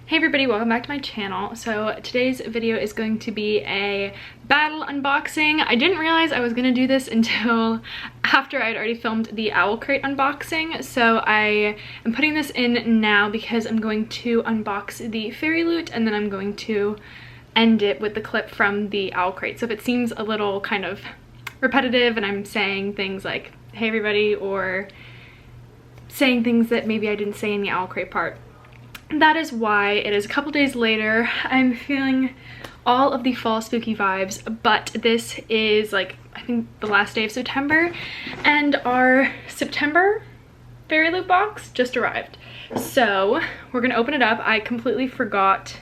Hey everybody, welcome back to my channel. So today's video is going to be a battle unboxing. I didn't realize I was going to do this until after I'd already filmed the OWLCRATE unboxing. So I am putting this in now because I'm going to unbox the FAIRYLOOT and then I'm going to end it with the clip from the OWLCRATE. So if it seems a little kind of repetitive and I'm saying things like, hey everybody, or saying things that maybe I didn't say in the OWLCRATE part, that is why. It is a couple days later. I'm feeling all of the fall spooky vibes, but this is like, I think the last day of September, and our September FAIRYLOOT box just arrived. So we're gonna open it up. I completely forgot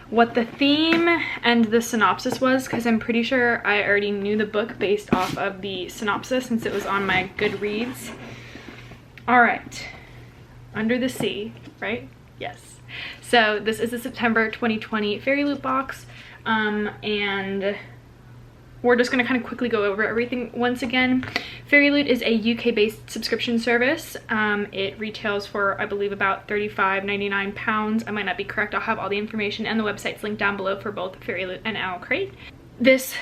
what the theme and the synopsis was because I'm pretty sure I already knew the book based off of the synopsis since it was on my Goodreads. All right, Under the Sea, right? Yes. So this is the September 2020 FAIRYLOOT box, and we're just going to kind of quickly go over everything once again. FAIRYLOOT is a UK-based subscription service. It retails for, I believe, about £35.99. I might not be correct. I'll have all the information and the websites linked down below for both FAIRYLOOT and OWLCRATE. This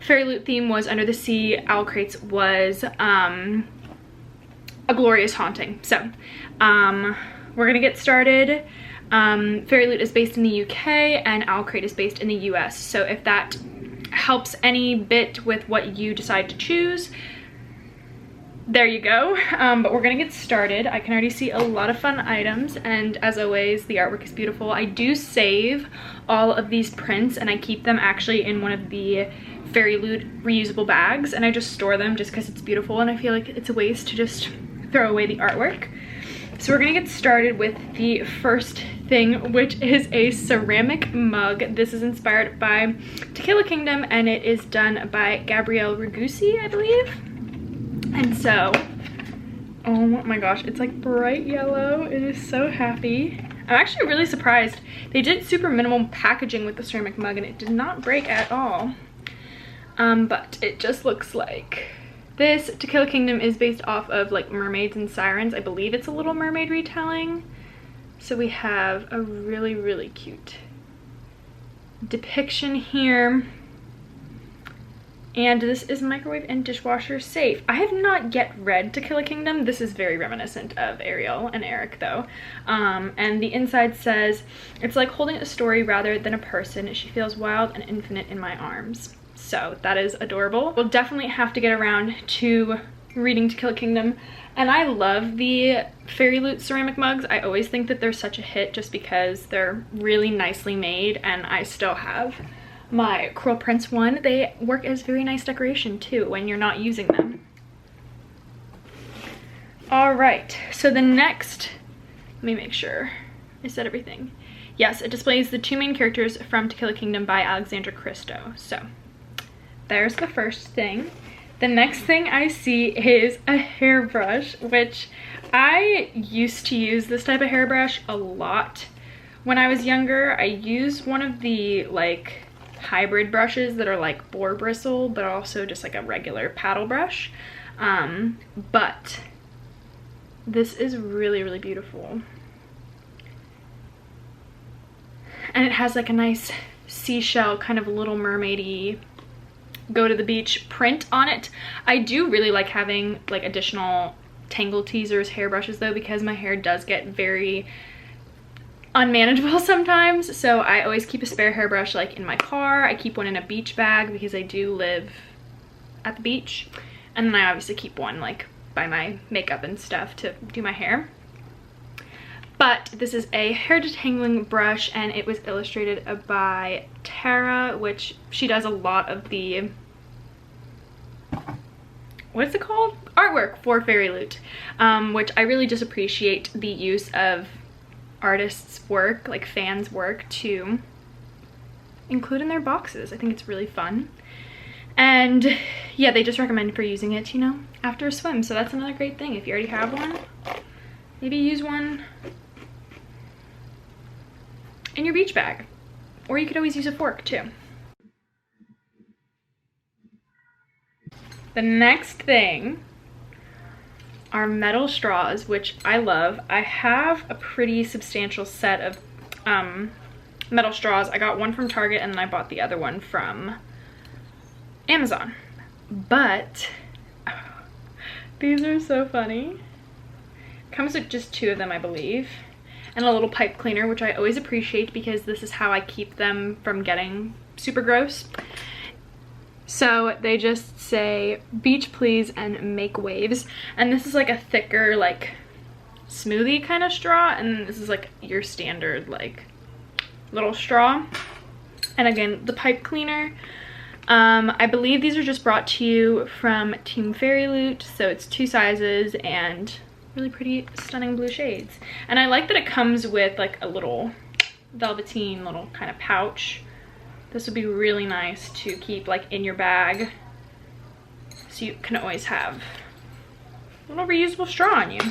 FAIRYLOOT theme was Under the Sea. OWLCRATE's was A Glorious Haunting. So we're gonna get started. FAIRYLOOT is based in the UK and OWLCRATE is based in the US. So if that helps any bit with what you decide to choose, there you go. But we're gonna get started. I can already see a lot of fun items, and as always, the artwork is beautiful. I do save all of these prints and I keep them actually in one of the FAIRYLOOT reusable bags, and I just store them just because it's beautiful and I feel like it's a waste to just throw away the artwork. So we're gonna get started with the first thing, which is a ceramic mug. This is inspired by To Kill a Kingdom and it is done by Gabrielle Ragusi, I believe. And so, oh my gosh, it's like bright yellow. It is so happy. I'm actually really surprised. They did super minimal packaging with the ceramic mug and it did not break at all. But it just looks like this. To Kill a Kingdom is based off of like mermaids and sirens. I believe it's a Little Mermaid retelling. So we have a really, really cute depiction here. And this is microwave and dishwasher safe. I have not yet read To Kill a Kingdom. This is very reminiscent of Ariel and Eric though. And the inside says, it's like holding a story rather than a person. She feels wild and infinite in my arms. So that is adorable. We'll definitely have to get around to reading To Kill a Kingdom. And I love the FAIRYLOOT ceramic mugs. I always think that they're such a hit just because they're really nicely made, and I still have my Coral Prince one. They work as very nice decoration too when you're not using them. All right, so the next, let me make sure I said everything. Yes, it displays the two main characters from To Kill a Kingdom by Alexandra Christo. So there's the first thing. The next thing I see is a hairbrush, which I used to use this type of hairbrush a lot when I was younger. I used one of the like hybrid brushes that are like boar bristle, but also just like a regular paddle brush. But this is really, really beautiful. And it has like a nice seashell kind of Little Mermaid-y go to the beach print on it. I do really like having like additional Tangle Teasers hairbrushes though, because my hair does get very unmanageable sometimes. So I always keep a spare hairbrush like in my car. I keep one in a beach bag because I do live at the beach. And then I obviously keep one like by my makeup and stuff to do my hair. But this is a hair detangling brush and it was illustrated by Tara, which she does a lot of the, what is it called? Artwork for FAIRYLOOT, which I really just appreciate the use of artists' work, like fans' work, to include in their boxes. I think it's really fun. And yeah, they just recommend for using it, you know, after a swim. So that's another great thing. If you already have one, maybe use one in your beach bag, or you could always use a fork too. The next thing are metal straws, which I love. I have a pretty substantial set of metal straws. I got one from Target and then I bought the other one from Amazon. But these are so funny. Comes with just 2 of them, I believe, and a little pipe cleaner, which I always appreciate because this is how I keep them from getting super gross. So they just say beach please and make waves, and this is like a thicker, like smoothie kind of straw, and this is like your standard like little straw. And again, the pipe cleaner. I believe these are just brought to you from Team FAIRYLOOT, so it's 2 sizes and really pretty stunning blue shades. And I like that it comes with like a little velveteen little kind of pouch. This would be really nice to keep like in your bag, so you can always have a little reusable straw on you.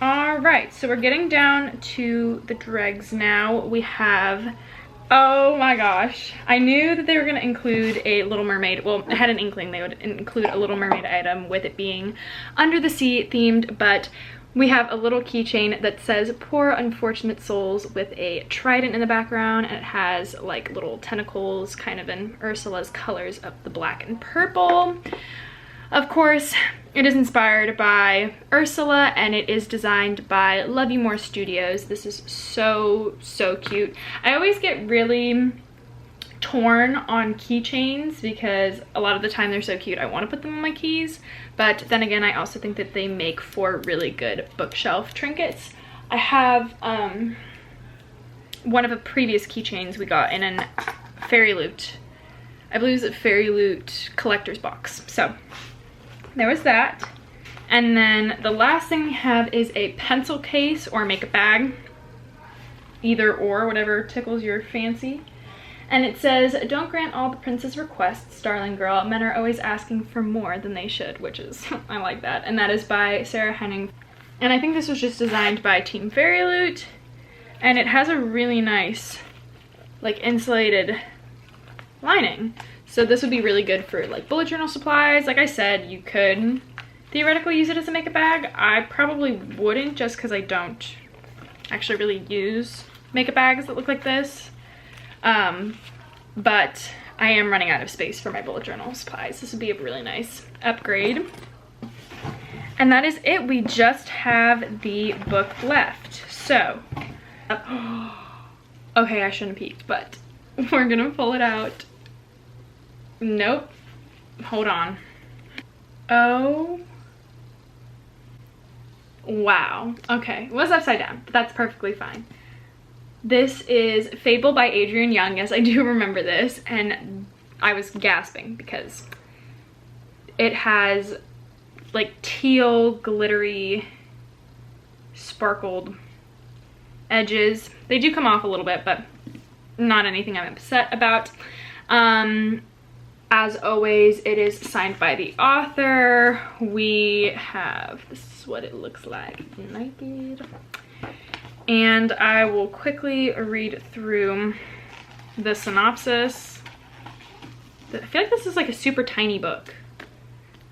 All right, so we're getting down to the dregs now. We have, oh my gosh, I knew that they were going to include a Little Mermaid. Well, I had an inkling they would include a Little Mermaid item with it being under the sea themed, but we have a little keychain that says poor unfortunate souls with a trident in the background, and it has like little tentacles kind of in Ursula's colors of the black and purple. Of course, it is inspired by Ursula and it is designed by Love You More Studios. This is so, so cute. I always get really torn on keychains because a lot of the time they're so cute I want to put them on my keys, but then again I also think that they make for really good bookshelf trinkets. I have one of the previous keychains we got in an FAIRYLOOT, I believe it was a FAIRYLOOT collector's box. So there was that. And then the last thing we have is a pencil case or makeup bag, either or, whatever tickles your fancy. And it says, don't grant all the princess requests, darling girl. Men are always asking for more than they should, which is, I like that. And that is by Sarah Henning. And I think this was just designed by Team FAIRYLOOT. And it has a really nice, like, insulated lining. So this would be really good for like bullet journal supplies. Like I said, you could theoretically use it as a makeup bag. I probably wouldn't, just because I don't actually really use makeup bags that look like this. But I am running out of space for my bullet journal supplies. This would be a really nice upgrade. And that is it. We just have the book left. So, okay, I shouldn't have peeked, but we're gonna pull it out. Nope. Hold on. Oh. Wow. Okay. It was upside down, but that's perfectly fine. This is Fable by Adrienne Young. Yes, I do remember this, and I was gasping because it has like teal, glittery, sparkled edges. They do come off a little bit, but not anything I'm upset about. As always, it is signed by the author. We have, this is what it looks like naked. And I will quickly read through the synopsis. I feel like this is like a super tiny book.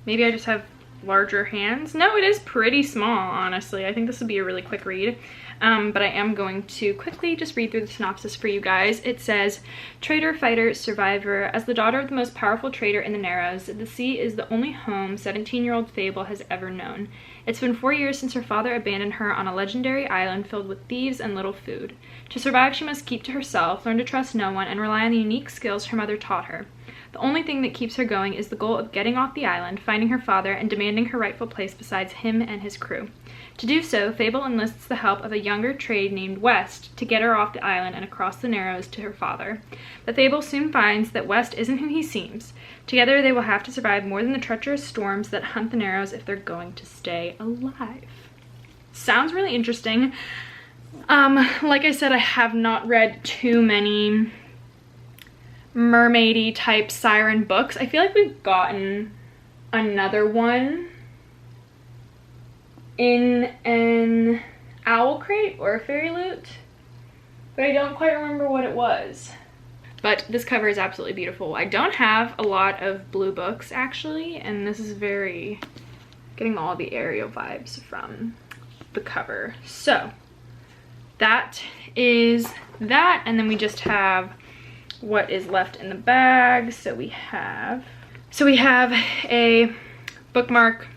Maybe I just have larger hands. No, it is pretty small, honestly. I think this would be a really quick read. But I am going to quickly just read through the synopsis for you guys. It says, trader, fighter, survivor. As the daughter of the most powerful trader in the Narrows, the sea is the only home 17-year-old Fable has ever known. It's been 4 years since her father abandoned her on a legendary island filled with thieves and little food. To survive, she must keep to herself, learn to trust no one, and rely on the unique skills her mother taught her. The only thing that keeps her going is the goal of getting off the island, finding her father, and demanding her rightful place beside him and his crew. To do so, Fable enlists the help of a younger trade named West to get her off the island and across the Narrows to her father. But Fable soon finds that West isn't who he seems. Together, they will have to survive more than the treacherous storms that hunt the Narrows if they're going to stay alive. Sounds really interesting. Like I said, I have not read too many mermaidy type siren books. I feel like we've gotten another one in an OWLCRATE or a FAIRYLOOT, but I don't quite remember what it was. But this cover is absolutely beautiful. I don't have a lot of blue books actually, and this is very getting all the Ariel vibes from the cover. So that is that, and then we just have what is left in the bag. So we have a bookmark,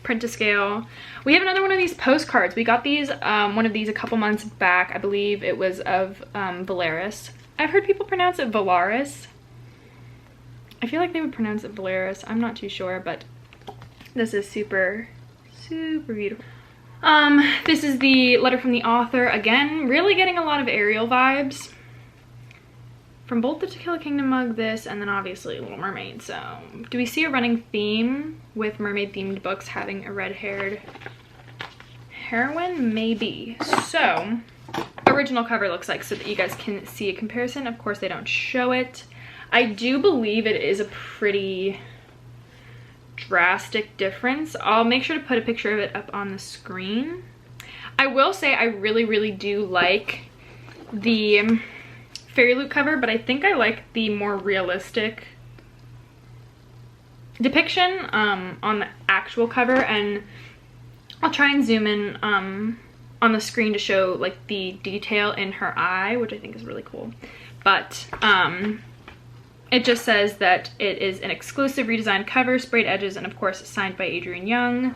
print to scale. We have another one of these postcards. We got these one of these a couple months back. I believe it was of Valaris. I've heard people pronounce it Valaris. I feel like they would pronounce it Valaris. I'm not too sure, but this is super beautiful. This is the letter from the author. Again, really getting a lot of Ariel vibes from both the Tequila Kingdom mug, this, and then obviously Little Mermaid. So do we see a running theme with mermaid themed books having a red-haired heroine? Maybe. So original cover looks like, so that you guys can see a comparison. Of course they don't show it. I do believe it is a pretty drastic difference. I'll make sure to put a picture of it up on the screen. I will say I really do like the FAIRYLOOT cover, but I think I like the more realistic depiction on the actual cover, and I'll try and zoom in on the screen to show like the detail in her eye, which I think is really cool. But it just says that it is an exclusive redesigned cover, sprayed edges, and of course signed by Adrienne Young.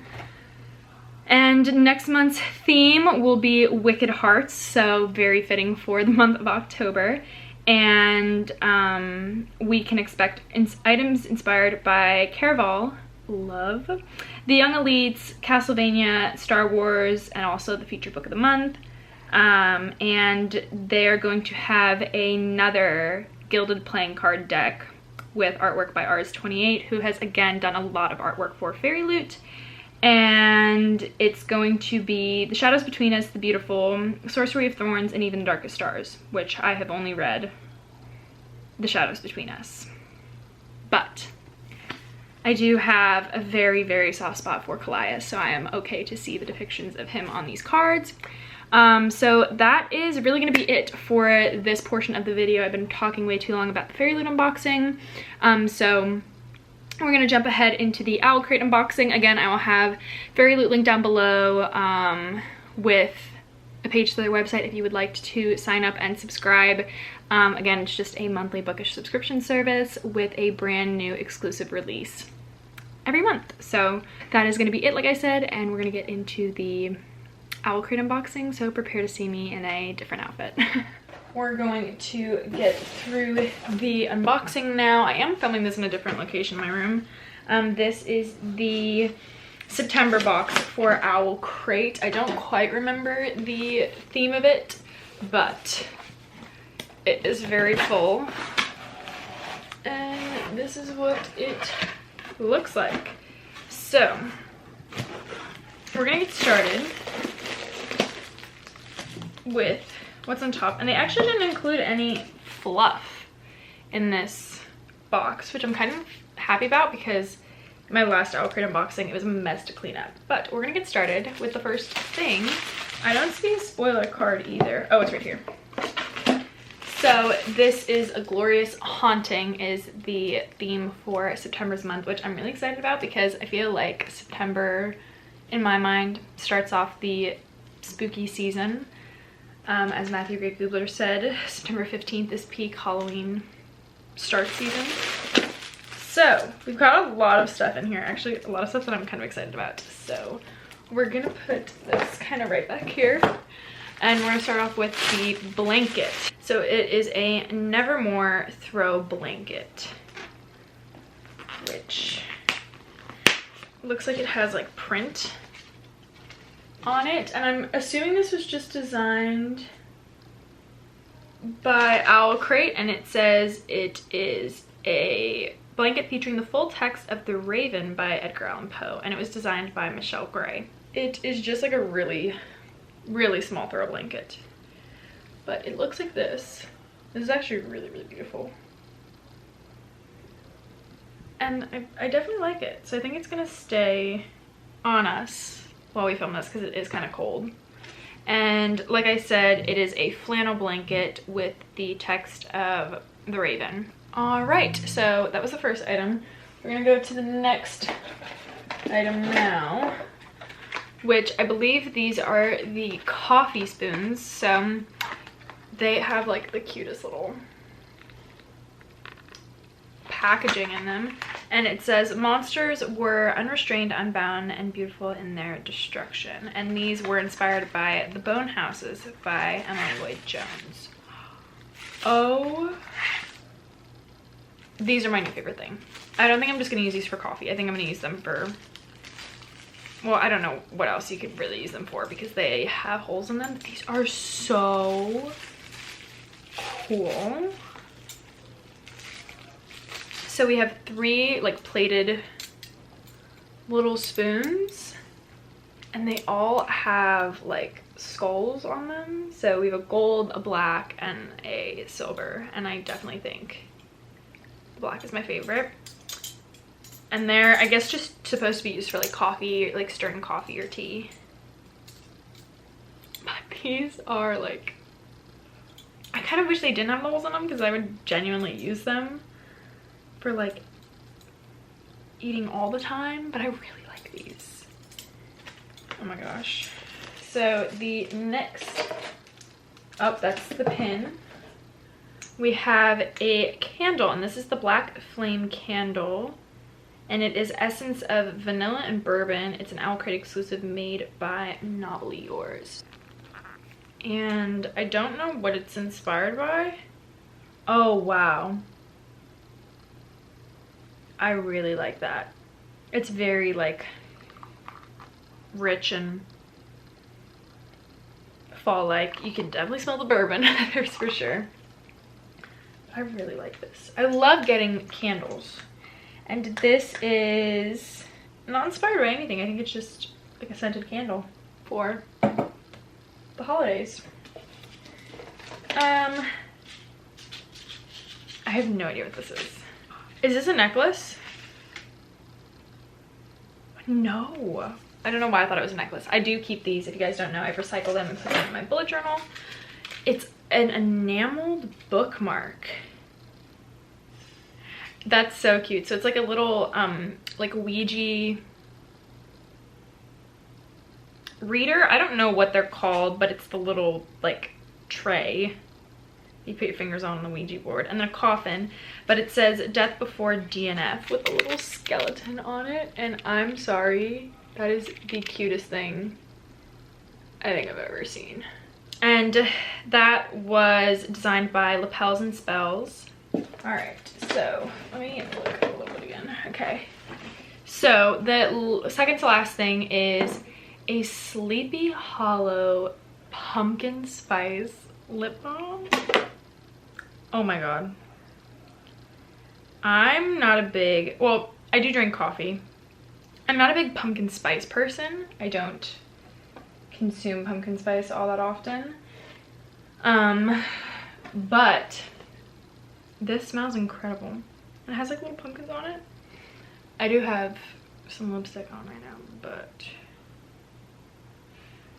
And next month's theme will be Wicked Hearts, so very fitting for the month of October. And we can expect items inspired by Caraval, love, the Young Elites, Castlevania, Star Wars, and also the feature book of the month. And they're going to have another gilded playing card deck with artwork by Ars28, who has again done a lot of artwork for FAIRYLOOT. And it's going to be The Shadows Between Us, The Beautiful, Sorcery of Thorns, and even The Darkest Stars, which I have only read The Shadows Between Us. But I do have a very soft spot for Callias, so I am okay to see the depictions of him on these cards. So that is really going to be it for this portion of the video. I've been talking way too long about the FAIRYLOOT unboxing. So we're going to jump ahead into the OWLCRATE unboxing. Again, I will have FAIRYLOOT linked down below with a page to their website if you would like to sign up and subscribe. Again, it's just a monthly bookish subscription service with a brand new exclusive release every month. So that is going to be it, like I said, and we're going to get into the OWLCRATE unboxing, so prepare to see me in a different outfit. We're going to get through the unboxing now. I am filming this in a different location in my room. This is the September box for OWLCRATE. I don't quite remember the theme of it, but it is very full. And this is what it looks like. So, we're gonna get started with what's on top, and they actually didn't include any fluff in this box, which I'm kind of happy about because my last OWLCRATE unboxing, it was a mess to clean up. But we're gonna get started with the first thing. I don't see a spoiler card either. Oh, it's right here. So this is A Glorious Haunting is the theme for September's month, which I'm really excited about because I feel like September, in my mind, starts off the spooky season. As Matthew Gray Gubler said, September 15th is peak Halloween start season. So we've got a lot of stuff in here, actually a lot of stuff that I'm kind of excited about. So we're gonna put this kind of right back here, and we're gonna start off with the blanket. So it is a Nevermore throw blanket, which looks like it has like print on it, and I'm assuming this was just designed by OWLCRATE, and it says it is a blanket featuring the full text of The Raven by Edgar Allan Poe, and it was designed by Michelle Gray. It is just like a really small throw blanket, but it looks like this. This is actually really beautiful, and I definitely like it. So I think it's gonna stay on us while we film this because it is kind of cold. And like I said, it is a flannel blanket with the text of The Raven. All right, so that was the first item. We're gonna go to the next item now, which I believe these are the coffee spoons. So they have like the cutest little packaging in them, and it says monsters were unrestrained, unbound, and beautiful in their destruction. And these were inspired by The Bone Houses by Emily Lloyd-Jones. Oh, these are my new favorite thing. I don't think I'm just gonna use these for coffee. I think I'm gonna use them for, well, I don't know what else you could really use them for because they have holes in them. These are so cool. So we have 3 like plated little spoons, and they all have like skulls on them. So we have a gold, a black, and a silver, and I definitely think black is my favorite. And they're, I guess, just supposed to be used for like coffee, like stirring coffee or tea. But these are like, I kind of wish they didn't have the holes in them because I would genuinely use them for like eating all the time, but I really like these. Oh my gosh. So the next, oh, that's the pin. We have a candle, and this is the Black Flame candle, and it is essence of vanilla and bourbon. It's an OWLCRATE exclusive made by Novelly Yours. And I don't know what it's inspired by. Oh wow, I really like that. It's very like rich and fall-like. You can definitely smell the bourbon, there's for sure. I really like this. I love getting candles. And this is not inspired by anything. I think it's just like a scented candle for the holidays. I have no idea what this is. Is this a necklace? No. I don't know why I thought it was a necklace. I do keep these. If you guys don't know, I've recycled them and put them in my bullet journal. It's an enameled bookmark. That's so cute. So it's like a little like Ouija reader. I don't know what they're called, but it's the little like tray you put your fingers on the Ouija board, and then a coffin, but it says death before DNF with a little skeleton on it. And I'm sorry, that is the cutest thing I think I've ever seen. And that was designed by Lapels and Spells. All right, so let me look at a little bit again. Okay, so the second to last thing is a Sleepy Hollow pumpkin spice lip balm. Oh my god, I'm not a big, well, I do drink coffee. I'm not a big pumpkin spice person. I don't consume pumpkin spice all that often. But this smells incredible. It has like little pumpkins on it. I do have some lipstick on right now, but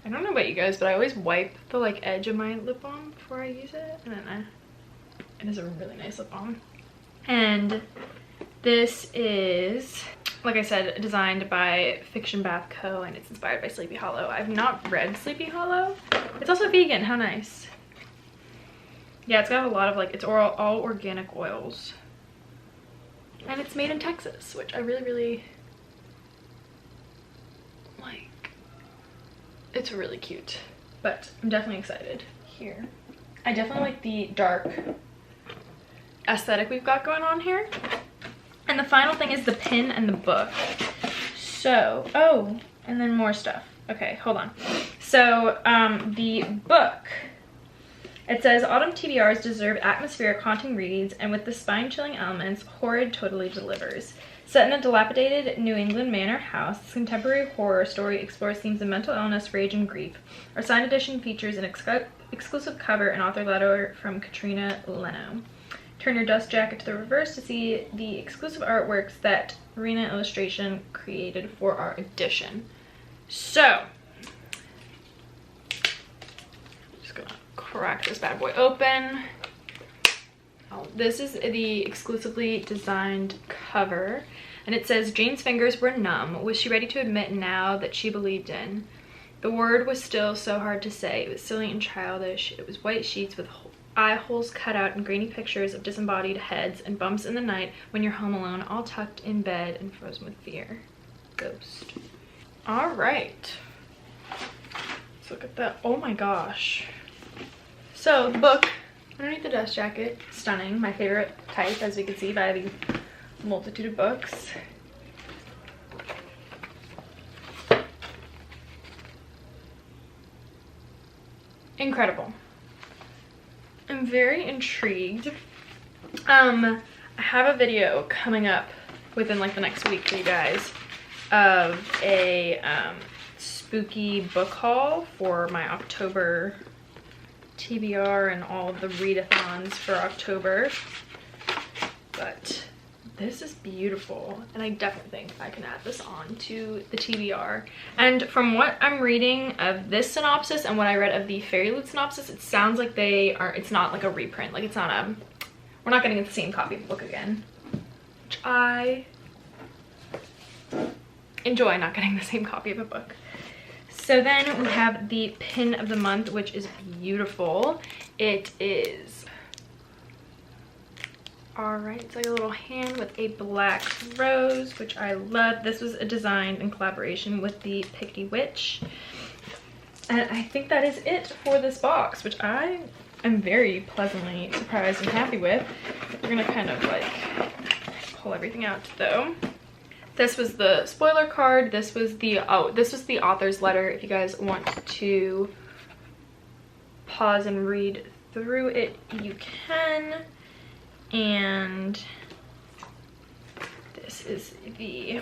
I don't know about you guys, but I always wipe the like edge of my lip balm before I use it, and then it is a really nice lip balm. And this is, like I said, designed by Fiction Bath Co, and it's inspired by Sleepy Hollow. I've not read Sleepy Hollow. It's also vegan. How nice. Yeah, it's got a lot of like, it's all organic oils, and it's made in Texas, which I really like. It's really cute, but I'm definitely excited. Here, I definitely like the dark aesthetic we've got going on here. And the final thing is the pin and the book. So, oh, and then more stuff. Okay, hold on. So the book, it says autumn TBRs deserve atmospheric haunting reads, and with the spine-chilling elements, horrid totally delivers. Set in a dilapidated New England manor house, this contemporary horror story explores themes of mental illness, rage, and grief. Our signed edition features an exclusive cover and author letter from Katrina Leno. Turn your dust jacket to the reverse to see the exclusive artworks that Rena Illustration created for our edition. So, I'm just gonna crack this bad boy open. Oh, this is the exclusively designed cover, and it says, Jane's fingers were numb. Was she ready to admit now that she believed in The word was still so hard to say. It was silly and childish. It was white sheets with eye holes cut out and grainy pictures of disembodied heads and bumps in the night when you're home alone, all tucked in bed and frozen with fear. Ghost. All right. Let's look at that. Oh my gosh. So the book underneath the dust jacket, stunning. My favorite type, as you can see by the multitude of books. Incredible. I'm very intrigued. I have a video coming up within like the next week for you guys of a spooky book haul for my October TBR and all of the readathons for October. But this is beautiful, and I definitely think I can add this on to the TBR. And from what I'm reading of this synopsis and what I read of the FAIRYLOOT synopsis, it sounds like it's not like a reprint. Like it's not we're not gonna get the same copy of the book again. Which I enjoy, not getting the same copy of a book. So then we have the pin of the month, which is beautiful. It is, all right, it's like a little hand with a black rose, which I love. This was a design in collaboration with the Picty Witch. And I think that is it for this box, which I am very pleasantly surprised and happy with. We're gonna kind of like pull everything out though. This was the spoiler card. This was the author's letter. If you guys want to pause and read through it, you can. And this is the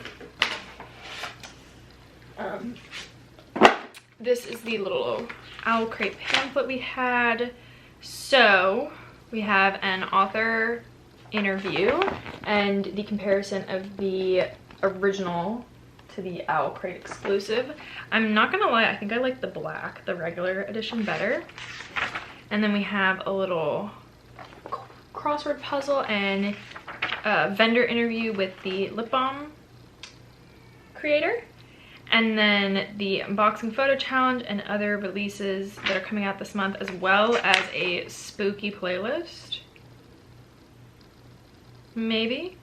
little OWLCRATE pamphlet we had. So we have an author interview and the comparison of the original to the OWLCRATE exclusive. I'm not gonna lie, I think I like the black, the regular edition, better. And then we have a little crossword puzzle and a vendor interview with the lip balm creator. And then the unboxing photo challenge and other releases that are coming out this month, as well as a spooky playlist. Maybe.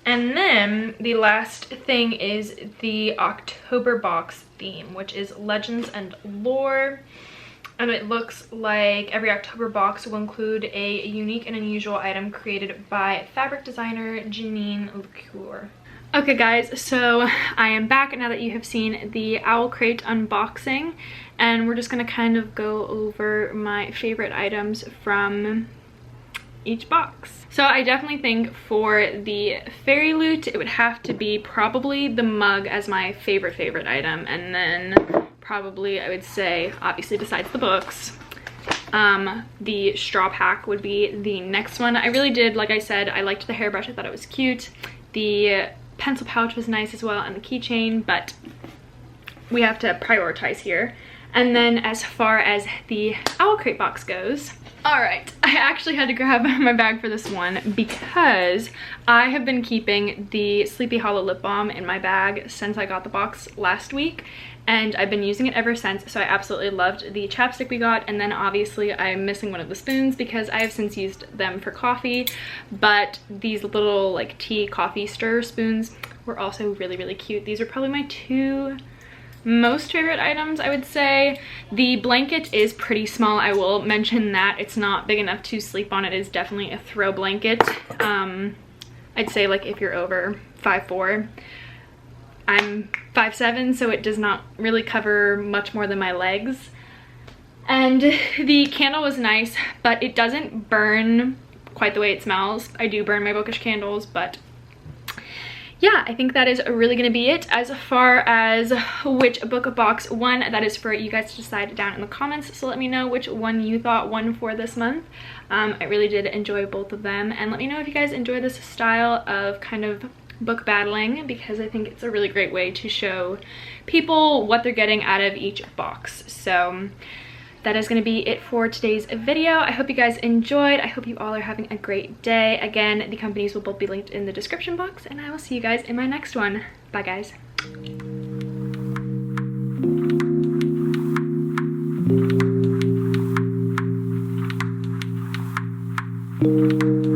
And then the last thing is the October box theme, which is legends and lore. And it looks like every October box will include a unique and unusual item created by fabric designer Janine LeCour. Okay guys, so I am back now that you have seen the OWLCRATE unboxing, and we're just gonna kind of go over my favorite items from each box. So I definitely think for the FAIRYLOOT, it would have to be probably the mug as my favorite item, and then probably I would say, obviously besides the books, the straw pack would be the next one. I really did, like I said, I liked the hairbrush. I thought it was cute. The pencil pouch was nice as well, and the keychain, but we have to prioritize here. And then as far as the OWLCRATE box goes, all right, I actually had to grab my bag for this one because I have been keeping the Sleepy Hollow lip balm in my bag since I got the box last week, and I've been using it ever since. So I absolutely loved the chapstick we got, and then obviously I'm missing one of the spoons because I have since used them for coffee, but these little like tea coffee stir spoons were also really cute. These are probably my two most favorite items, I would say. The blanket is pretty small. I will mention that it's not big enough to sleep on. It is definitely a throw blanket. I'd say like if you're over 5'4", I'm 5'7", so it does not really cover much more than my legs. And the candle was nice, but it doesn't burn quite the way it smells. I do burn my bookish candles, but yeah, I think that is really gonna be it. As far as which book box won, that is for you guys to decide down in the comments. So let me know which one you thought won for this month. I really did enjoy both of them, and let me know if you guys enjoy this style of kind of book battling, because I think it's a really great way to show people what they're getting out of each box. So that is going to be it for today's video. I hope you guys enjoyed. I hope you all are having a great day. Again, the companies will both be linked in the description box, and I will see you guys in my next one. Bye guys. you.